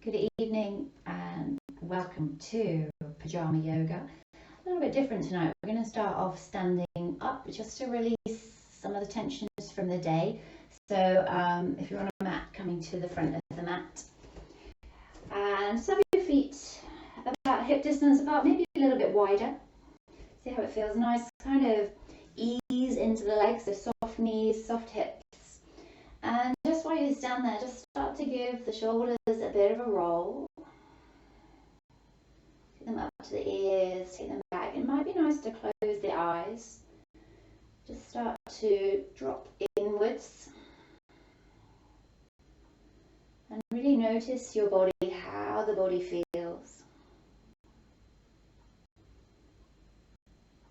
Good evening and welcome to Pyjama Yoga. A little bit different tonight. We're going to start off standing up just to release some of the tensions from the day. So if you're on a mat, coming to the front of the mat. And just have your feet about hip distance apart, maybe a little bit wider. See how it feels. Nice kind of ease into the legs, so soft knees, soft hips. And just while you stand there, just start to give the shoulders a bit of a roll. Take them up to the ears, take them back. It might be nice to close the eyes. Just start to drop inwards. And really notice your body, how the body feels.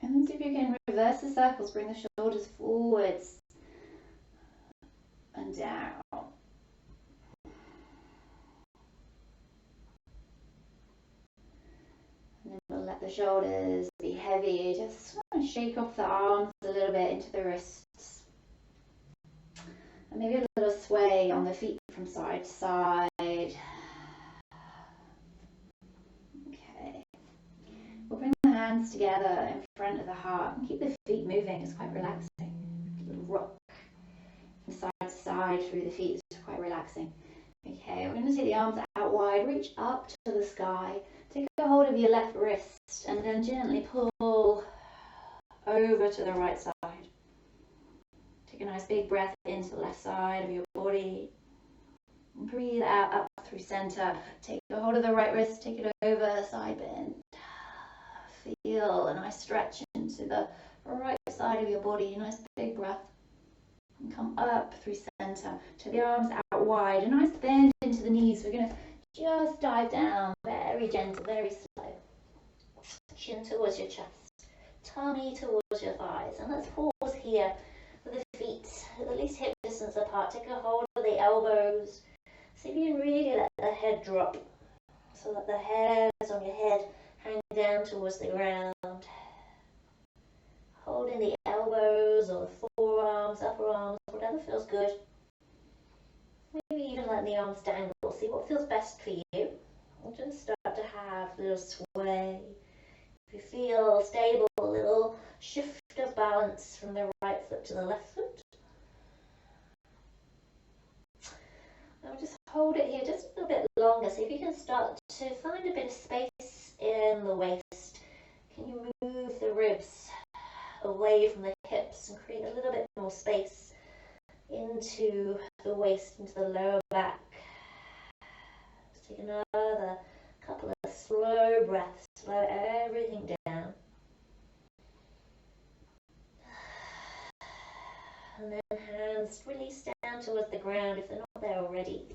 And then see if you can reverse the circles, bring the shoulders forwards and down. And then we'll let the shoulders be heavy. Just shake off the arms a little bit into the wrists. And maybe a little sway on the feet from side to side. Okay. We'll bring the hands together in front of the heart and keep the feet moving. It's quite relaxing. A little rock from side to side through the feet. It's quite relaxing. Okay, we're going to take the arms out wide, reach up to the sky. Take a hold of your left wrist and then gently pull over to the right side. Take a nice big breath into the left side of your body. And breathe out up through center. Take a hold of the right wrist, take it over, side bend. Feel a nice stretch into the right side of your body. Nice big breath. And come up through center. Take the arms out wide. A nice bend into the knees. We're going to just dive down. Very gentle, very slow. Chin towards your chest. Tummy towards your thighs. And let's pause here with the feet at least hip distance apart. Take a hold of the elbows. See if you can really let the head drop. So that the hairs on your head hang down towards the ground. Holding the elbows or the forearms, upper arms, whatever feels good. Maybe even letting the arms dangle. See what feels best for you. We'll just start to have a little sway. If you feel stable, a little shift of balance from the right foot to the left foot. And we'll just hold it here just a little bit longer. See if you can start to find a bit of space in the waist. Can you move the ribs away from the hips and create a little bit more space into the waist, into the lower back. Let's take another couple of slow breaths, slow everything down. And then hands release down towards the ground if they're not there already.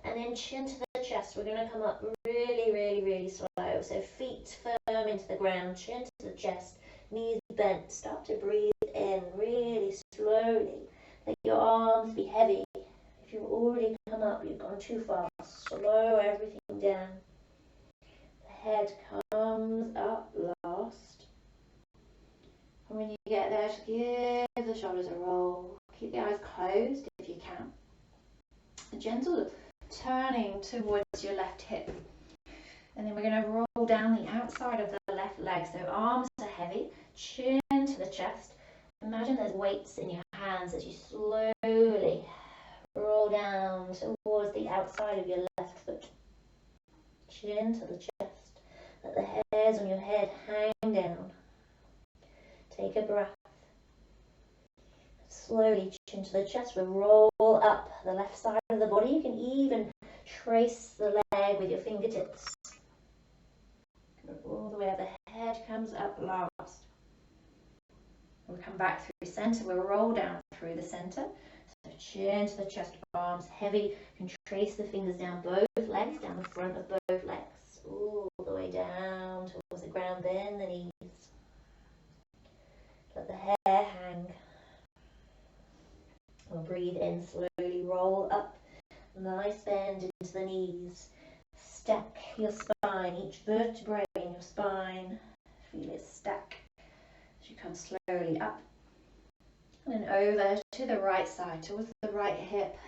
And then chin to the chest. We're going to come up really, really, really slow. So feet firm into the ground, chin to the chest, knees bent. Start to breathe in really slowly. Let your arms be heavy. If you've already come up, you've gone too far. Slow everything down. The head comes up last. And when you get there, just give the shoulders a roll. Keep the eyes closed if you can. A gentle turning towards your left hip. And then we're going to roll down the outside of the left leg. So arms are heavy, chin to the chest. Imagine there's weights in your hands as you slowly roll down towards the outside of your left foot. Chin to the chest. Let the hairs on your head hang down. Take a breath. Slowly chin to the chest. We'll roll up the left side of the body. You can even trace the leg with your fingertips. All the way up. The head comes up last. We'll come back through center. We'll roll down through the center. So chin to the chest, arms heavy. You can trace the fingers down both legs, down the front of both legs. All the way down towards the ground. Bend the knees. Let the hair hang. We'll breathe in slowly. Roll up. Nice bend into the knees. Stack your spine. Each vertebrae in your spine. Feel it stack. You come slowly up and over to the right side, towards the right hip.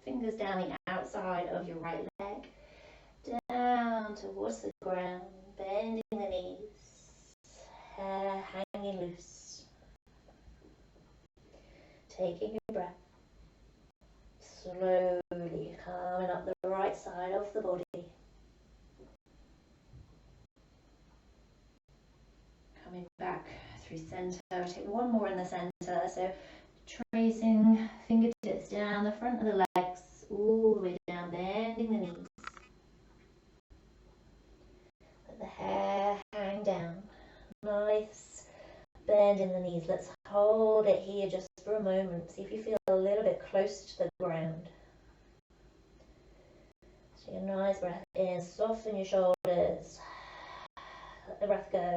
Fingers down the outside of your right leg. down towards the ground, bending the knees, hair hanging loose. Taking a breath, slowly coming up the right side of the body. Coming back through centre, take one more in the centre, so tracing fingertips down the front of the legs, all the way down, bending the knees. Let the hair hang down, nice bend in the knees. Let's hold it here just for a moment. See if you feel a little bit close to the ground. Take a nice breath in, soften your shoulders. Let the breath go.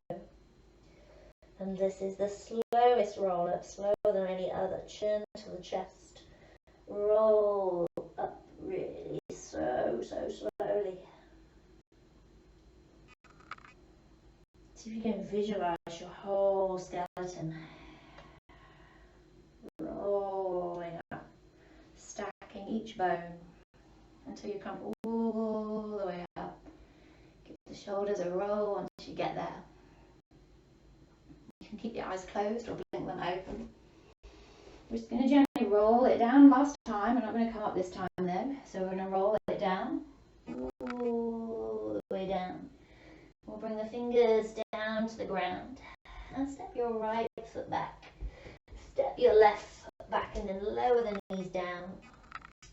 And this is the slowest roll up, slower than any other. Chin to the chest. Roll up really so slowly. See if you can visualize your whole skeleton rolling up, stacking each bone until you come all the way up. Give the shoulders a roll once you get there. You can keep your eyes closed or blink them open. We're just going to gently roll it down. Last time, we're not going to come up this time though, so we're going to roll it down, all the way down. We'll bring the fingers down to the ground and step your right foot back. Step your left foot back and then lower the knees down.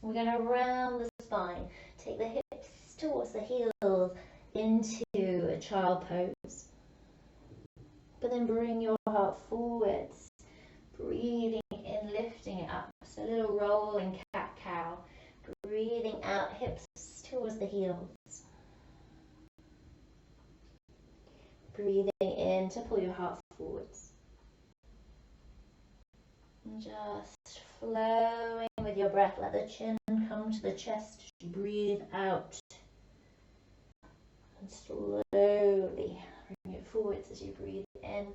We're going to round the spine. Take the hips towards the heels into a child pose. But then bring your heart forwards. Breathing in, lifting it up. So a little rolling cat-cow. Breathing out, hips towards the heels. Breathing in to pull your heart forwards. And just flowing with your breath. Let the chin come to the chest. Breathe out. And slowly bring it forwards as you breathe in.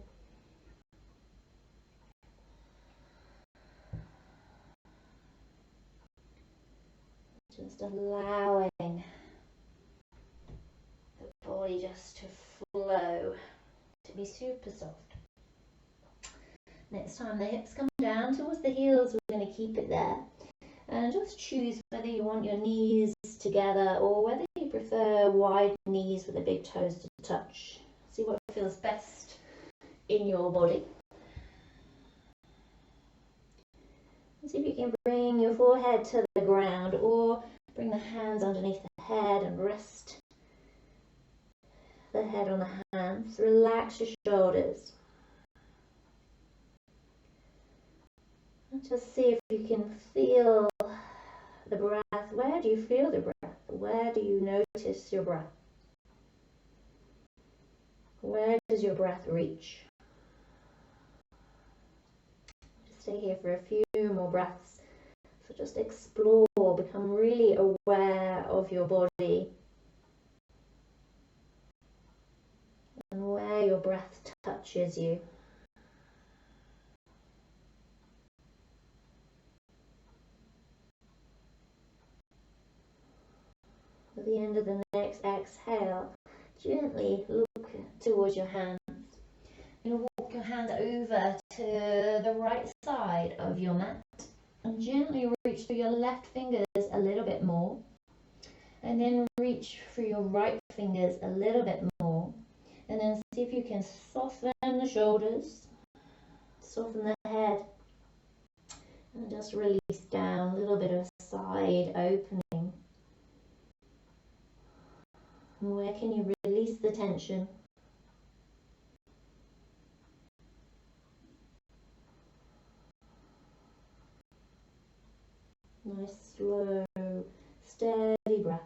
Just allowing the body just to flow, to be super soft. Next time the hips come down towards the heels, we're going to keep it there. And just choose whether you want your knees together or whether you prefer wide knees with the big toes to touch. See what feels best in your body. See if you can bring your forehead to the ground or bring the hands underneath the head and rest the head on the hands. Relax your shoulders. And just see if you can feel the breath. Where do you feel the breath? Where do you notice your breath? Where does your breath reach? Just stay here for a few more breaths. So just explore, become really aware of your body and where your breath touches you. At the end of the next exhale, gently look towards your hands. You're going to walk your hands over to the right side of your mat and gently reach for your left fingers a little bit more, and then reach for your right fingers a little bit more, and then see if you can soften the shoulders, soften the head, and just release down, a little bit of side opening. And where can you release the tension? Nice, slow, steady breath.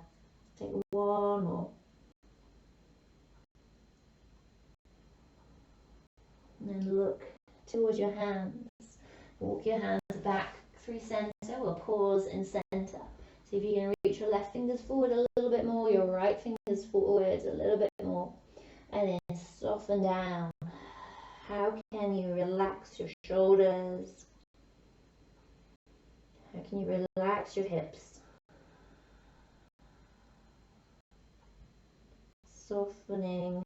Take one more. And then look towards your hands. Walk your hands back through centre. We'll pause in centre. See if you can reach your left fingers forward a little bit more, your right fingers forwards a little bit more. And then soften down. How can you relax your shoulders? How can you relax your hips? softening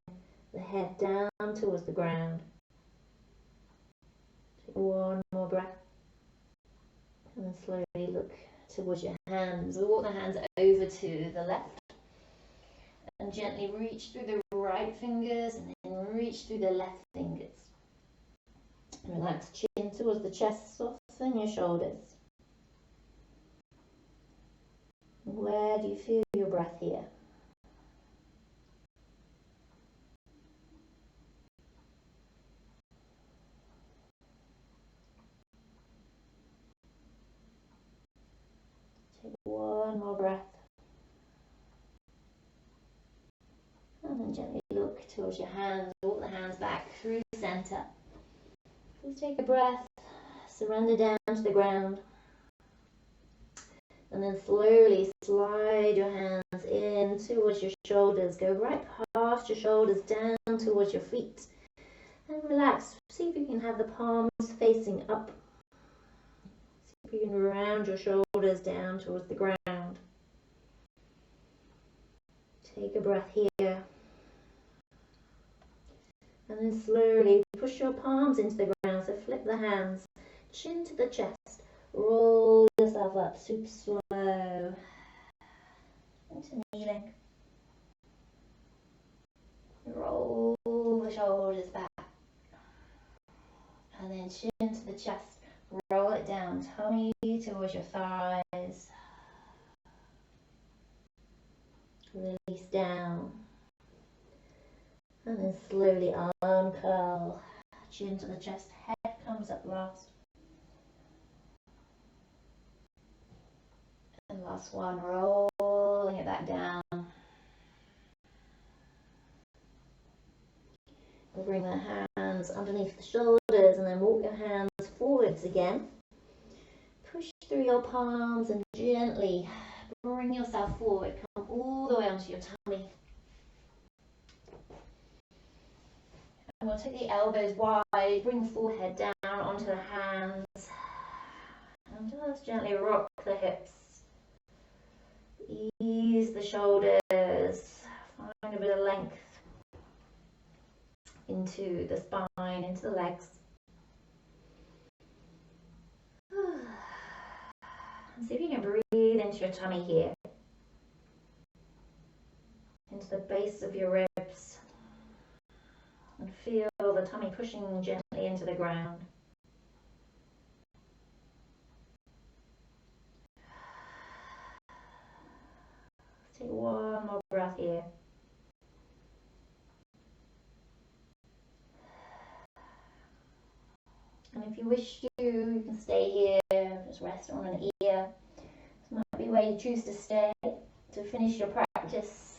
the head down towards the ground. Take one more breath. And then slowly look towards your hands. Walk the hands over to the left. And gently reach through the right fingers and then reach through the left fingers. Relax chin towards the chest, soften your shoulders. Where do you feel your breath here? Take one more breath. And then gently look towards your hands. Walk the hands back through the center. Just take a breath. Surrender down to the ground. And then slowly slide your hands in towards your shoulders. Go right past your shoulders down towards your feet. And relax. See if you can have the palms facing up. See if you can round your shoulders down towards the ground. Take a breath here. And then slowly push your palms into the ground. So flip the hands. Chin to the chest. Roll yourself up super slow into kneeling. Roll the shoulders back. And then chin to the chest. Roll it down. Tummy towards your thighs. Release down. And then slowly arm curl. Chin to the chest. Head comes up last. And last one, rolling it back down. We'll bring the hands underneath the shoulders and then walk your hands forwards again. Push through your palms and gently bring yourself forward. Come all the way onto your tummy. And we'll take the elbows wide, bring the forehead down onto the hands. And just gently rock the hips. Ease the shoulders, find a bit of length into the spine, into the legs. And see if you can breathe into your tummy here, into the base of your ribs, and feel the tummy pushing gently into the ground. Take one more breath here. And if you wish to, you can stay here, just rest on an ear. This might be where you choose to stay to finish your practice.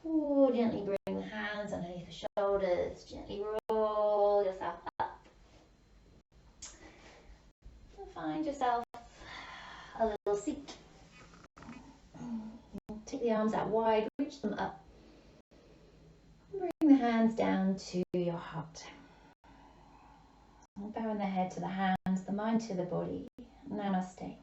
Or gently bring the hands underneath the shoulders, gently roll yourself up. And find yourself a little seat. Take the arms out wide, reach them up. Bring the hands down to your heart. Bowing the head to the hands, the mind to the body. Namaste.